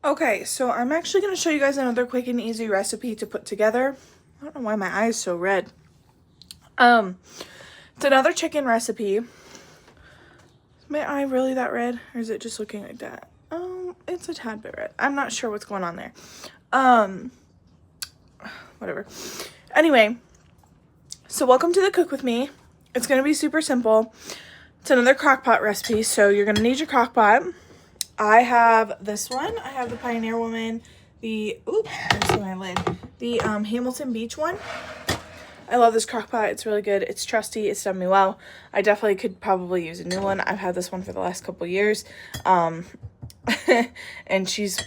Okay, so I'm actually going to show you guys another quick and easy recipe to put together. I don't know why my eye is so red. It's another chicken recipe. Is my eye really that red, or is it just looking like that? It's a tad bit red. I'm not sure what's going on there. Whatever. Anyway, so welcome to the Cook With Me. It's going to be super simple. It's another crock pot recipe, so you're going to need your crock pot. I have this one. I have the Pioneer Woman, the Hamilton Beach one. I love this crock pot. It's really good. It's trusty. It's done me well. I definitely could probably use a new one. I've had this one for the last couple years. And she's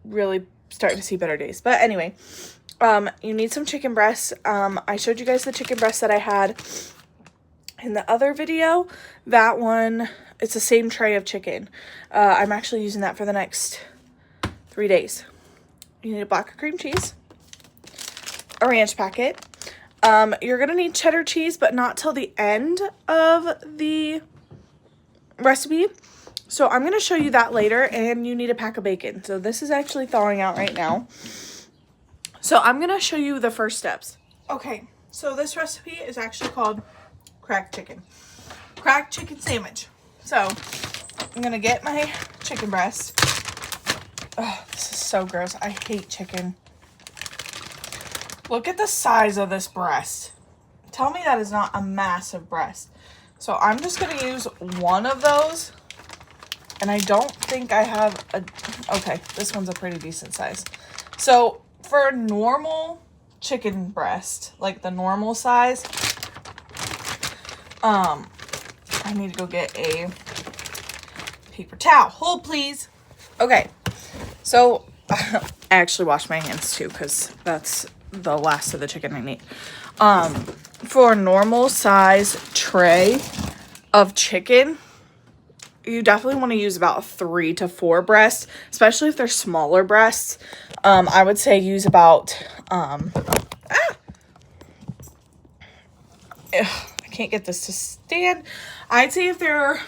really starting to see better days. But anyway, you need some chicken breasts. I showed you guys the chicken breasts that I had in the other video. That one, it's the same tray of chicken. I'm actually using that for the next 3 days. You need a block of cream cheese, a ranch packet. You're gonna need cheddar cheese, but not till the end of the recipe. So I'm gonna show you that later, and you need a pack of bacon. So this is actually thawing out right now. So I'm gonna show you the first steps. Okay, so this recipe is actually called cracked chicken sandwich. So I'm gonna get my chicken breast. Oh, this is so gross. I hate chicken. Look at the size of this breast. Tell me that is not a massive breast. So I'm just gonna use one of those, and I don't think I have a, okay, this one's a pretty decent size. So for a normal chicken breast, like the normal size, I need to go get a paper towel. Hold, please. Okay, so I actually washed my hands too, because that's the last of the chicken I need. For a normal size tray of chicken, you definitely want to use about 3 to 4 breasts, especially if they're smaller breasts. I would say use about, I can't get this to stand. I'd say if they're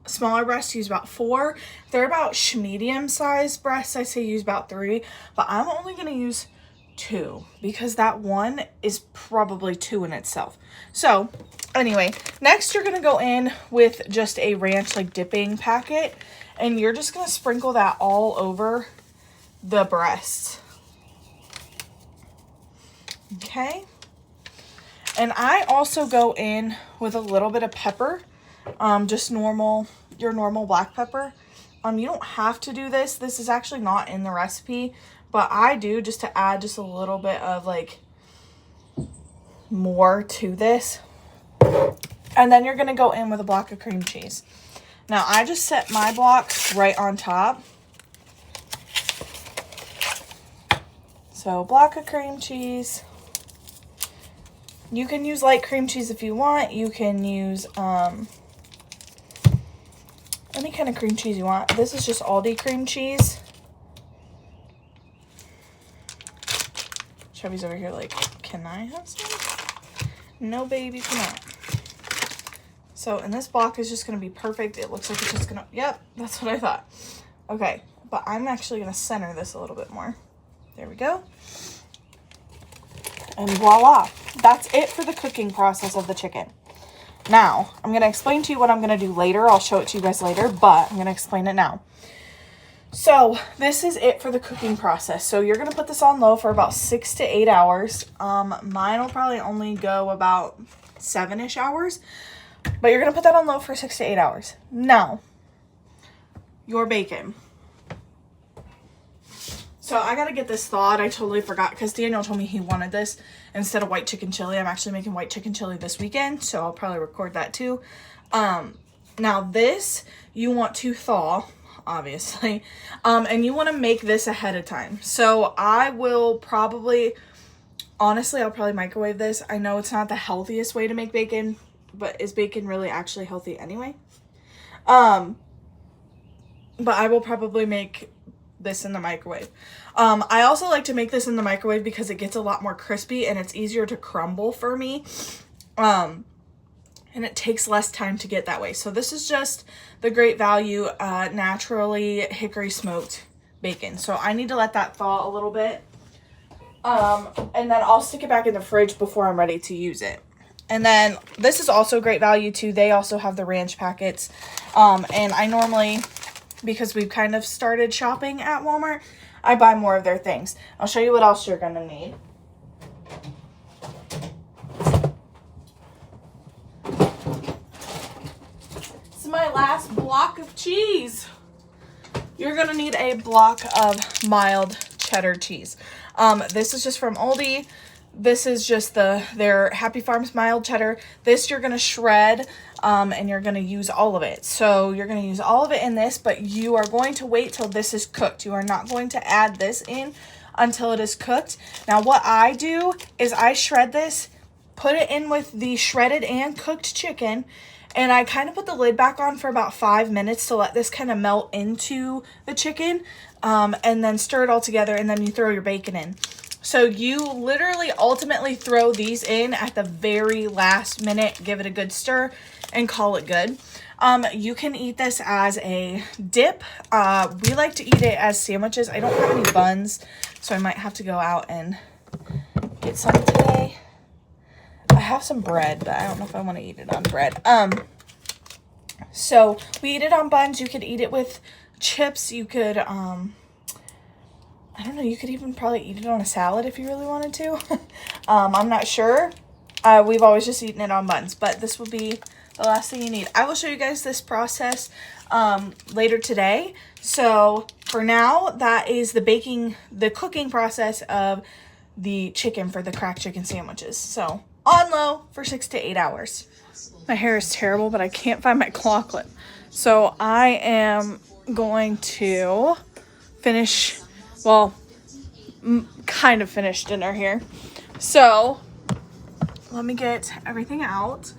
smaller breasts, use about 4. If they're about medium sized breasts, I say use about 3, but I'm only going to use 2 because that one is probably 2 in itself. So anyway, next you're going to go in with just a ranch like dipping packet, and you're just going to sprinkle that all over the breast. Okay. And I also go in with a little bit of pepper, just normal, your normal black pepper. You don't have to do this. This is actually not in the recipe, but I do just to add just a little bit of like more to this. And then you're going to go in with a block of cream cheese. Now I just set my blocks right on top. So block of cream cheese. You can use light cream cheese if you want. You can use any kind of cream cheese you want. This is just Aldi cream cheese. Chevy's over here like, can I have some? No, baby, cannot. So, and this block is just going to be perfect. It looks like it's just going to, yep, that's what I thought. Okay, but I'm actually going to center this a little bit more. There we go. And voila, that's it for the cooking process of the chicken. Now, I'm going to explain to you what I'm going to do later. I'll show it to you guys later, but I'm going to explain it now. So this is it for the cooking process. So you're going to put this on low for about 6 to 8 hours. Mine will probably only go about 7-ish hours, but you're going to put that on low for 6 to 8 hours. Now, your bacon. So I got to get this thawed. I totally forgot because Daniel told me he wanted this instead of white chicken chili. I'm actually making white chicken chili this weekend, so I'll probably record that too. Now this you want to thaw, obviously, and you want to make this ahead of time. So I will probably, honestly, I'll probably microwave this. I know it's not the healthiest way to make bacon, but is bacon really actually healthy anyway? But I will probably make this in the microwave. I also like to make this in the microwave because it gets a lot more crispy and it's easier to crumble for me. and it takes less time to get that way. So this is just the Great Value naturally hickory smoked bacon. So I need to let that thaw a little bit. And then I'll stick it back in the fridge before I'm ready to use it. And then this is also Great Value too. They also have the ranch packets. And I normally, because we've kind of started shopping at Walmart, I buy more of their things. I'll show you what else you're gonna need. This is my last block of cheese. You're gonna need a block of mild cheddar cheese. This is just from Aldi. This is just their Happy Farms mild cheddar. This you're gonna shred, and you're gonna use all of it. So you're gonna use all of it in this, but you are going to wait till this is cooked. You are not going to add this in until it is cooked. Now what I do is I shred this, put it in with the shredded and cooked chicken, and I kind of put the lid back on for about 5 minutes to let this kind of melt into the chicken, and then stir it all together, and then you throw your bacon in. So you literally ultimately throw these in at the very last minute, give it a good stir, and call it good. You can eat this as a dip. We like to eat it as sandwiches. I don't have any buns, so I might have to go out and get some today. I have some bread, but I don't know if I want to eat it on bread. So we eat it on buns. You could eat it with chips. You could, I don't know, you could even probably eat it on a salad if you really wanted to. I'm not sure. We've always just eaten it on buns, but this will be the last thing you need. I will show you guys this process later today. So for now, that is the cooking process of the chicken for the cracked chicken sandwiches. So on low for 6 to 8 hours. My hair is terrible, but I can't find my claw clip. So I am going to finish, well, kind of finish dinner here. So let me get everything out.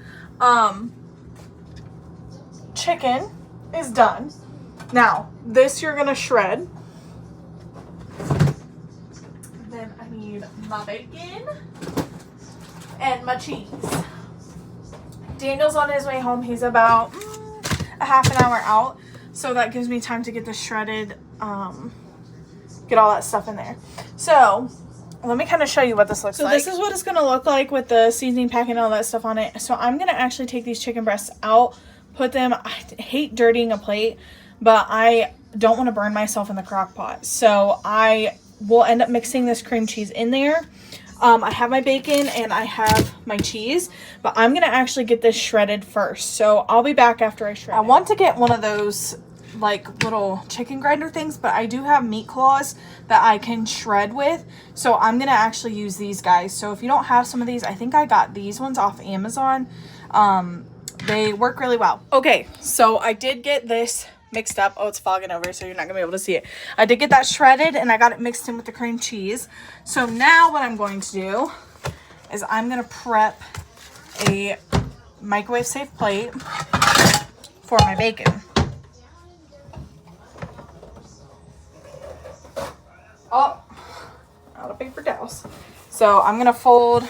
Chicken is done. Now, this you're gonna shred. Then I need my bacon and my cheese. Daniel's on his way home. He's about a half an hour out. So that gives me time to get the shredded, get all that stuff in there. So let me kind of show you what this looks like. So this is what it's going to look like with the seasoning pack and all that stuff on it. So I'm going to actually take these chicken breasts out, put them, I hate dirtying a plate, but I don't want to burn myself in the crock pot. So I will end up mixing this cream cheese in there. I have my bacon and I have my cheese, but I'm going to actually get this shredded first. So I'll be back after I shred it. I want to get one of those like little chicken grinder things, but I do have meat claws that I can shred with. So I'm going to actually use these guys. So if you don't have some of these, I think I got these ones off Amazon. They work really well. Okay, so I did get this mixed up. Oh, it's fogging over, so you're not gonna be able to see it. I did get that shredded and I got it mixed in with the cream cheese. So now what I'm going to do is I'm gonna prep a microwave safe plate for my bacon. Oh, out of paper towels. So I'm gonna fold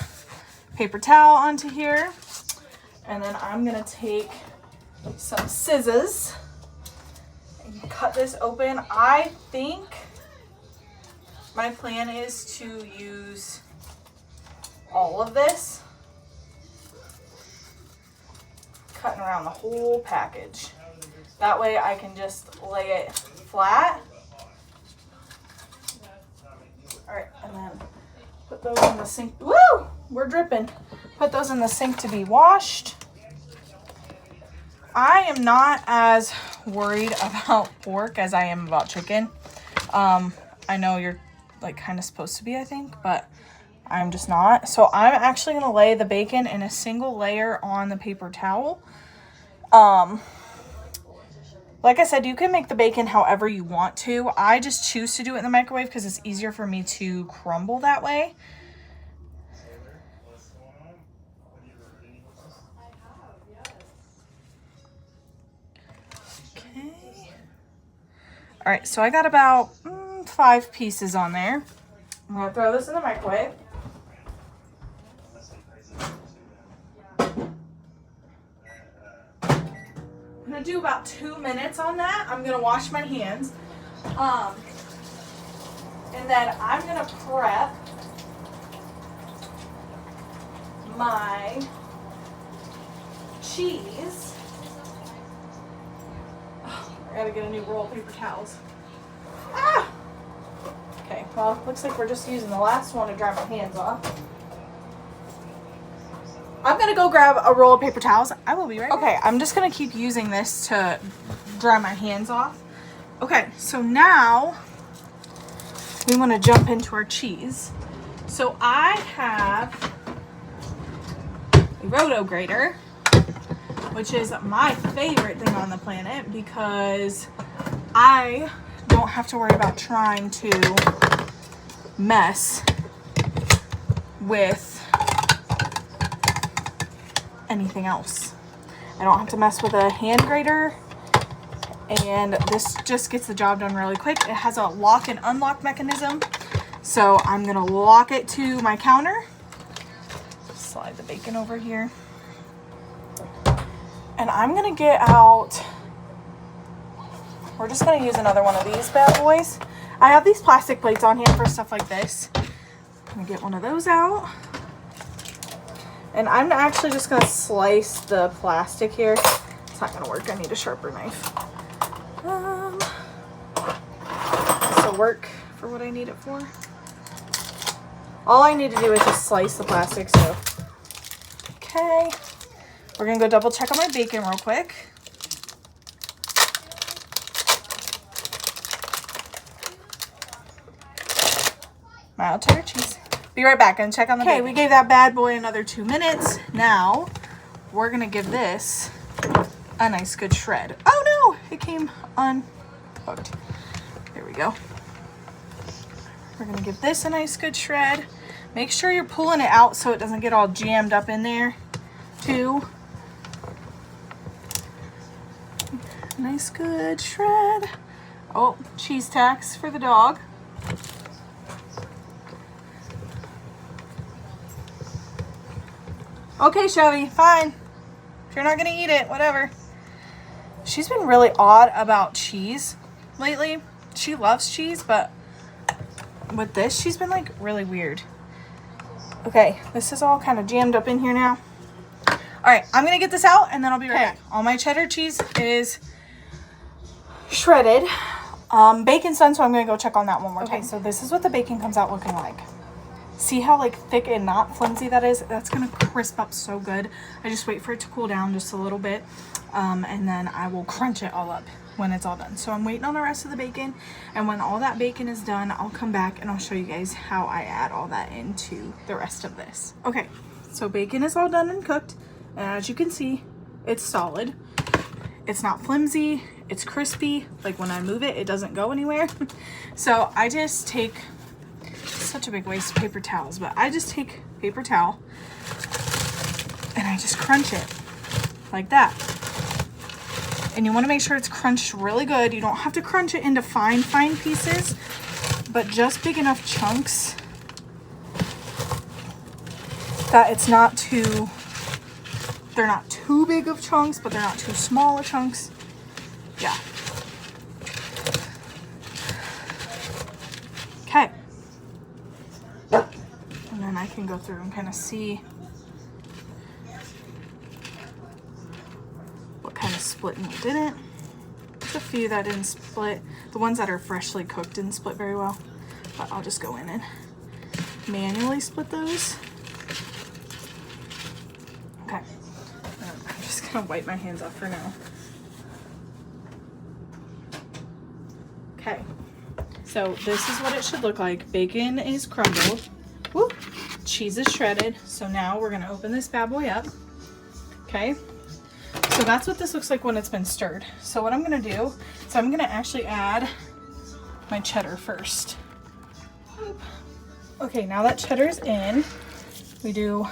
paper towel onto here, and then I'm gonna take some scissors and cut this open. I think my plan is to use all of this, cutting around the whole package. That way I can just lay it flat. All right, and then put those in the sink. Woo! We're dripping. Put those in the sink to be washed. I am not as worried about pork as I am about chicken. I know you're like kind of supposed to be, I think, but I'm just not. So I'm actually going to lay the bacon in a single layer on the paper towel. Like I said, you can make the bacon however you want to. I just choose to do it in the microwave because it's easier for me to crumble that way. Okay. All right, so I got about 5 pieces on there. I'm gonna throw this in the microwave. gonna do about 2 minutes on that. I'm gonna wash my hands. And then I'm gonna prep my cheese. Oh, I gotta get a new roll of paper towels. Ah! Okay, well, looks like we're just using the last one to dry my hands off. I'm gonna go grab a roll of paper towels. I will be right back. Okay, I'm just gonna keep using this to dry my hands off. Okay, so now we wanna jump into our cheese. So I have a roto grater, which is my favorite thing on the planet because I don't have to worry about trying to mess with anything else. I don't have to mess with a hand grater, and this just gets the job done really quick. It has a lock and unlock mechanism, so I'm gonna lock it to my counter. Slide the bacon over here, and I'm gonna get out, we're just gonna use another one of these bad boys. I have these plastic plates on hand for stuff like this. I'm gonna get one of those out. And I'm actually just gonna slice the plastic here. It's not gonna work, I need a sharper knife. This will work for what I need it for. All I need to do is just slice the plastic, so. Okay, we're gonna go double check on my bacon real quick. Mild cheddar cheese. Be right back and check on the bacon. Okay, we gave that bad boy another 2 minutes. Now, we're gonna give this a nice good shred. Oh no, it came unhooked. There we go. We're gonna give this a nice good shred. Make sure you're pulling it out so it doesn't get all jammed up in there too. Nice good shred. Oh, cheese tacks for the dog. Okay, Chevy, fine. If you're not gonna eat it, whatever. She's been really odd about cheese lately. She loves cheese, but with this, she's been like really weird. Okay, this is all kind of jammed up in here now. All right, I'm gonna get this out and then I'll be right back. All my cheddar cheese is shredded. Bacon's done, so I'm gonna go check on that one more time. So this is what the bacon comes out looking like. See how like thick and not flimsy that is? That's gonna crisp up so good. I just wait for it to cool down just a little bit, and then I will crunch it all up when it's all done. So I'm waiting on the rest of the bacon, and when all that bacon is done, I'll come back and I'll show you guys how I add all that into the rest of this. Okay, so bacon is all done and cooked, and as you can see, it's solid. It's not flimsy, it's crispy. Like when I move it, it doesn't go anywhere. So I just take, such a big waste of paper towels, but I just take paper towel and I just crunch it like that. And you want to make sure it's crunched really good. You don't have to crunch it into fine pieces, but just big enough chunks that it's not too, they're not too big of chunks, but they're not too small of chunks. Yeah. Okay. And then I can go through and kind of see what kind of split and what didn't. There's a few that didn't split. The ones that are freshly cooked didn't split very well, but I'll just go in and manually split those. Okay. I'm just gonna wipe my hands off for now. Okay. So this is what it should look like. Bacon is crumbled. Woo. Cheese is shredded. So now we're gonna open this bad boy up. Okay. So that's what this looks like when it's been stirred. So what I'm gonna do is I'm gonna actually add my cheddar first. Okay, now that cheddar's in, we do,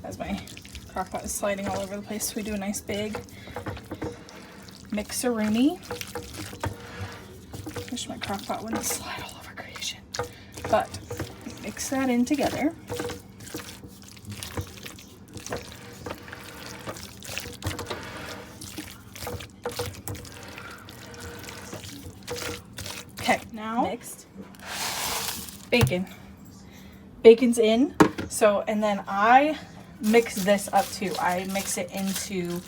as my crock pot is sliding all over the place, we do a nice big mixeroonie. Wish my crock pot wouldn't slide all over creation. But mix that in together. Okay, now mixed. Bacon's in. So, and then I mix this up too. I mix it into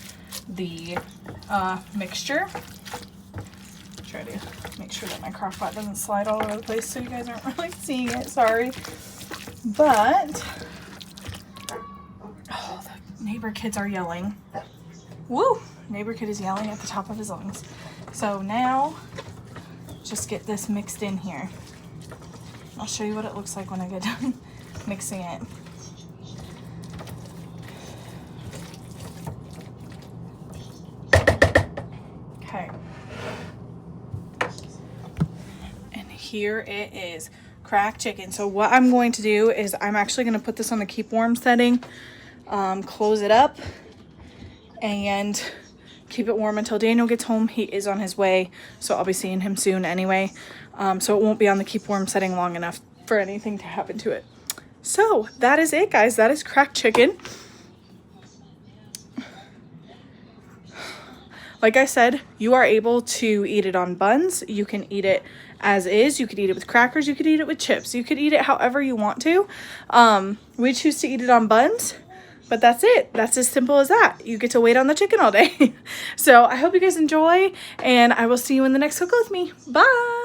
the mixture. Try to make sure that my crock pot doesn't slide all over the place so you guys aren't really seeing it, sorry. But, oh, the neighbor kids are yelling. Woo! Neighbor kid is yelling at the top of his lungs. So now, just get this mixed in here. I'll show you what it looks like when I get done mixing it. Okay. And here it is, cracked chicken. So what I'm going to do is I'm actually going to put this on the keep warm setting, close it up, and keep it warm until Daniel gets home. He is on his way, so I'll be seeing him soon anyway. So it won't be on the keep warm setting long enough for anything to happen to it. So that is it, guys. That is cracked chicken. Like I said, you are able to eat it on buns. You can eat it as is. You could eat it with crackers. You could eat it with chips. You could eat it however you want to. We choose to eat it on buns. But that's it. That's as simple as that. You get to wait on the chicken all day. So I hope you guys enjoy, and I will see you in the next cook with me. Bye.